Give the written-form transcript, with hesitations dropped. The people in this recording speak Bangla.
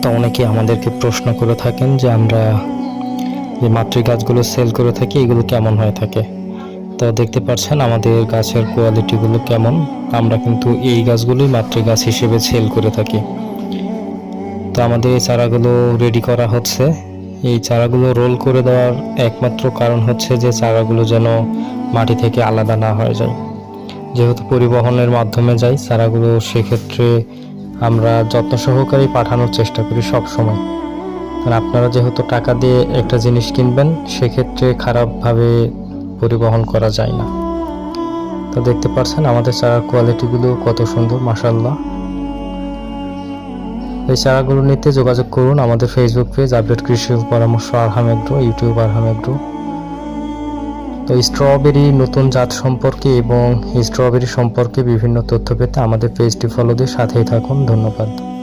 তো অনেকে আমাদেরকে প্রশ্ন করে থাকেন যে আমরা যে মাতৃ গাছগুলো সেল করে থাকি এগুলো কেমন হয়ে থাকে। তো দেখতে পাচ্ছেন আমাদের গাছের কোয়ালিটিগুলো কেমন। আমরা কিন্তু এই গাছগুলোই মাতৃ গাছ হিসেবে সেল করে থাকি। তো আমাদের এই চারাগুলো রেডি করা হচ্ছে। এই চারাগুলো রোল করে দেওয়ার একমাত্র কারণ হচ্ছে যে চারাগুলো যেন মাটি থেকে আলাদা না হয়ে যায়। যেহেতু পরিবহনের মাধ্যমে যায় চারাগুলো, সেক্ষেত্রে আমরা যত্ন সহকারে পাঠানোর চেষ্টা করি সব সময়। কারণ আপনারা যেহেতু টাকা দিয়ে একটা জিনিস কিনবেন, সেক্ষেত্রে খারাপভাবে পরিবহন করা যায় না। তো দেখতে পাচ্ছেন আমাদের চারার কোয়ালিটিগুলো কত সুন্দর, মাশাআল্লাহ। এই চারাগুলো নিতে যোগাযোগ করুন আমাদের ফেসবুক পেজ আপডেট কৃষি পরামর্শ আরহাম এগ্রো, ইউটিউব আরহাম এগ্রো। তো স্ট্রবেরি নতুন জাত সম্পর্কে এবং স্ট্রবেরি সম্পর্কে বিভিন্ন তথ্য পেতে আমাদের পেজটি ফলো দিয়ে সাথেই থাকুন। ধন্যবাদ।